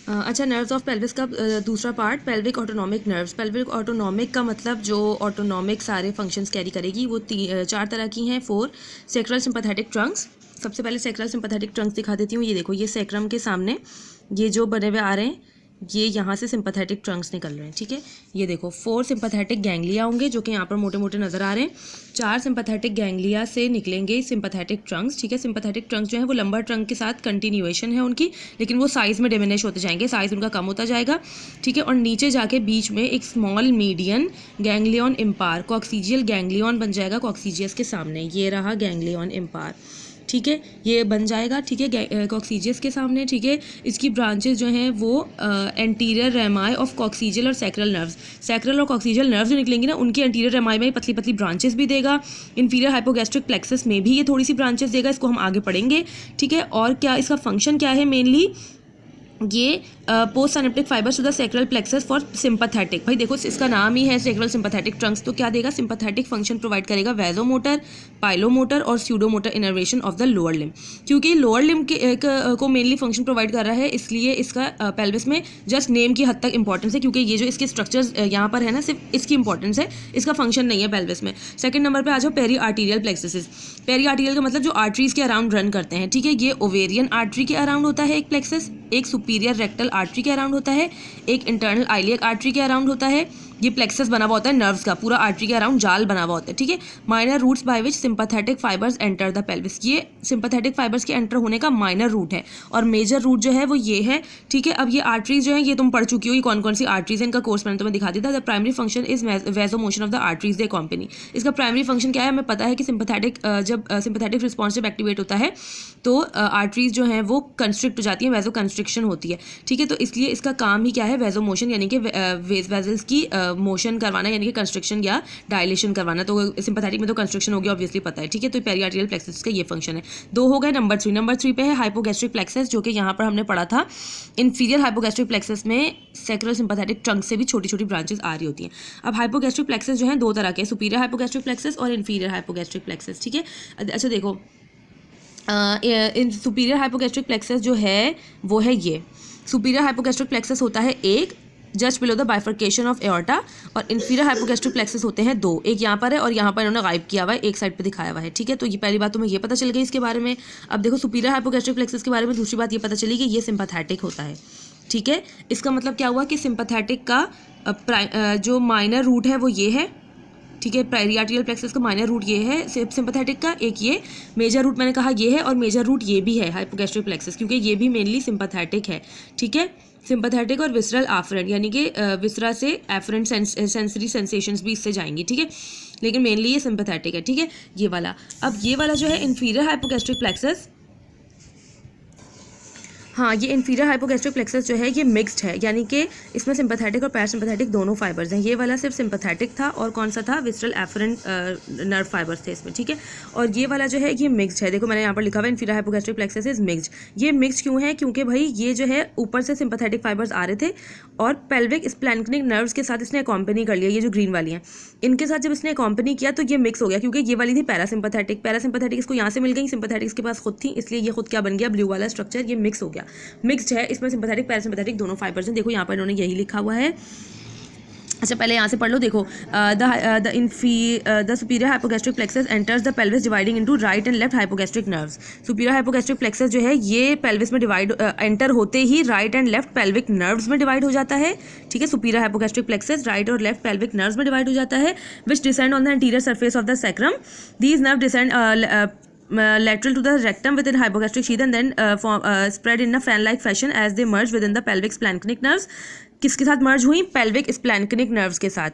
अच्छा, nerves of pelvis का दूसरा part, pelvic autonomic nerves. Pelvic autonomic का मतलब जो ऑटोनॉमिक सारे फंक्शंस कैरी करेगी, वो 4 तरह की हैं। 4 सेक्रल सिंपैथेटिक ट्रंक्स। सबसे पहले सेक्रल सिंपैथेटिक ट्रंक्स दिखा देती हूँ। ये देखो, ये सेक्रम के सामने ये जो बने हुए आ रहे हैं, ये यहाँ से सिंपैथेटिक ट्रंक्स निकल रहे हैं, ठीक है। ये देखो 4 सिंपैथेटिक गैंग्लिया होंगे जो कि यहाँ पर मोटे मोटे नजर आ रहे हैं। 4 सिंपैथेटिक गैंग्लिया से निकलेंगे सिंपैथेटिक ट्रंक्स, ठीक है। सिंपैथेटिक ट्रंक्स जो है वो लंबा ट्रंक के साथ कंटिन्यूएशन है उनकी, लेकिन वो साइज में डिमिनिश होते जाएंगे, साइज उनका कम होता जाएगा, ठीक है। और नीचे जाके बीच में एक small median ganglion impar, coccygeal ganglion बन जाएगा कॉक्सीजियस के सामने। ये रहा गैंग्लियन इम्पार, ठीक है, ये बन जाएगा, ठीक है, कॉक्सीजियस के सामने, ठीक है। इसकी ब्रांचेस जो हैं वो एंटीरियर रेमाई ऑफ कॉक्सीजियल और सैक्रल नर्व्स, सैक्रल और कॉक्सीजियल नर्व्स जो निकलेंगी ना, उनकी एंटीरियर रेमाई में पतली पतली ब्रांचेस भी देगा। इंफीरियर हाइपोगैस्ट्रिक प्लेक्सस में भी ये थोड़ी सी ब्रांचेस देगा, इसको हम आगे पढ़ेंगे, ठीक है। और क्या इसका फंक्शन क्या है, मेनली ये post synaptic fibres to the sacral plexus for sympathetic. भाई देखो, इसका नाम ही है सेक्रल सिंपैथेटिक ट्रंक्स, तो क्या देगा, सिंपैथेटिक फंक्शन प्रोवाइड करेगा, वैजोमोटर, पाइलोमोटर और sudomotor innervation of the lower limb. क्योंकि लोअर लिम्ब को मेनली फंक्शन प्रोवाइड कर रहा है, इसलिए इसका पेल्विस में जस्ट नेम की हद तक इंपॉर्टेंस है, क्योंकि ये जो इसके स्ट्रक्चर्स यहाँ पर है ना, सिर्फ इसकी इंपॉर्टेंस है, इसका फंक्शन नहीं है पेल्विस में। सेकंड नंबर पे आ जाओ, periarterial plexus. Periarterial का मतलब जो आर्टरीज के अराउंड रन करते हैं, ठीक है। ये ओवेरियन आर्टरी के अराउंड होता है एक प्लेक्सस, एक सुपीरियर रेक्टल आर्टरी के अराउंड होता है, एक इंटरनल आइलियक आर्टरी के अराउंड होता है। ये प्लेक्सस बना हुआ होता है नर्व्स का, पूरा आर्टरी के अराउंड जाल बना हुआ होता है, ठीक है। Minor roots by which sympathetic fibres enter the pelvis, ये सिंपैथेटिक फाइबर्स के एंटर होने का माइनर रूट है। और मेजर रूट जो है वो ये है, ठीक है। अब ये आर्टरीज जो है ये तुम पढ़ चुकी हो, ये कौन कौन सी आर्टरीज है, इनका कोर्स मैंने तुम्हें दिखा दिया था। The primary function is vasomotion of the arteries they accompany. इसका प्राइमरी फंक्शन क्या है, हमें पता है कि सिंपैथेटिक जब सिंपैथेटिक रिस्पॉन्स जब एक्टिवेट होता है तो आर्टरीज जो है वो कंस्ट्रिक्ट हो जाती है, वैजो कंस्ट्रिक्शन होती है, ठीक है। तो इसलिए इसका काम ही क्या है, वैजो मोशन, यानी कि वेजल्स की मोशन करवाना, यानी कि कंस्ट्रक्शन या डायलेशन करवाना। तो सिंपैथेटिक में तो कंस्ट्रक्शन हो गया, ऑब्वियसली पता है, ठीक है। तो पेरी आर्टीरियल प्लेक्सस का ये फंक्शन है। 2 हो गए। नंबर 3 पे है हाइपोगैस्ट्रिक प्लेक्सस, जो कि यहाँ पर हमने पढ़ा था। इंफीरियर हाइपोगैस्ट्रिक प्लेक्सस में सेक्रल सिंपैथेटिक ट्रंक से भी छोटी छोटी ब्रांचेस आ रही होती हैं। अब हाइपोगैस्ट्रिक प्लेक्सस जो है 2 तरह के, सुपीरियर हाइपोगैस्ट्रिक प्लेक्सस और इंफीरियर हाइपोगैस्ट्रिक प्लेक्सस, ठीक है। अच्छा देखो, इन सुपीरियर हाइपोगैस्ट्रिक प्लेक्सस जो है वो है ये, सुपीरियर हाइपोगैस्ट्रिक प्लेक्सस होता है एक just below the bifurcation of aorta, और इंफीरियर हाइपोगैस्ट्रिक प्लेक्सस होते हैं 2, एक यहाँ पर है और यहाँ पर इन्होंने गायब किया हुआ है, एक साइड पे दिखाया हुआ है, ठीक है। तो ये पहली बात तुम्हें ये पता चल गई इसके बारे में। अब देखो सुपीरियर हाइपोगैस्ट्रिक प्लेक्सस के बारे में दूसरी बात ये पता चली कि ये सिंपैथेटिक होता है, ठीक है। इसका मतलब क्या हुआ कि सिंपैथेटिक का जो माइनर रूट है वो ये है, ठीक है। पेरी आर्टीरियल प्लेक्सस का माइनर रूट ये है सिंपैथेटिक का, एक ये मेजर रूट मैंने कहा ये है, और मेजर रूट ये भी है हाइपोगैस्ट्रिक प्लेक्सस, क्योंकि ये भी मेनली सिंपैथेटिक है, ठीक है। सिंपैथेटिक और विसरल एफरेंट, यानी कि विसरा से एफरेंट सेंसरी सेंसेशंस भी इससे जाएंगी, ठीक है। लेकिन मेनली ये सिंपैथेटिक है, ठीक है, ये वाला। अब ये वाला जो है इंफीरियर हाइपोगैस्ट्रिक प्लेक्सस, हाँ, ये इंफीरियर हाइपोगैस्ट्रिक प्लेक्सस जो है ये मिक्स्ड है, यानी कि इसमें सिंपैथेटिक और पैरासिम्पैथेटिक दोनों फाइबर्स हैं। ये वाला सिर्फ सिंपैथेटिक था, और कौन सा था, विसरल एफरेंट नर्व फाइबर्स थे इसमें, ठीक है। और ये वाला जो है ये मिक्स्ड है, देखो मैंने यहाँ पर लिखा हुआ है inferior hypogastric plexus is mixed. ये मिक्स्ड क्यों है, क्योंकि भाई ये जो है ऊपर से सिंपैथेटिक फाइबर्स आ रहे थे और पेल्विक स्प्लैंक्निक नर्व्स के साथ इसने अकॉम्पनी कर लिया, ये जो ग्रीन वाली हैं इनके साथ जब इसने अकॉम्पनी किया तो ये मिक्स हो गया, क्योंकि ये वाली थी पैरासिम्पैथेटिक, पैरासिम्पैथेटिक इसको यहाँ से मिल गई, सिंपैथेटिक इसके पास खुद थी, इसलिए ये खुद क्या बन गया, ब्लू वाला स्ट्रक्चर, ये मिक्स हो गया, मिक्स्ड है। इसमें सिंपैथेटिक पैरासिम्पैथेटिक दोनों फाइबर्स हैं, देखो यहाँ पर इन्होंने यही लिखा हुआ है। अच्छा पहले यहाँ से पढ़ लो, देखो the superior hypogastric plexus enters the pelvis dividing into right and left hypogastric nerves. Superior hypogastric plexus जो है ये पेल्विस में डिवाइड एंटर होते ही right and left pelvic nerves में डिवाइड हो जाता है, ठीक है। सुपीरियर हाइपोगैस्ट्रिक प्लेक्सस राइट और लेफ्ट पेल्विक नर्व्स में डिवाइड हो जाता है, which descend on the anterior surface of the sacrum. These nerve descend lateral to the rectum within hypogastric sheath and then spread in a fan-like fashion as they merge within the pelvic splanchnic nerves। किसके साथ मर्ज हुई, pelvic splanchnic nerves के साथ।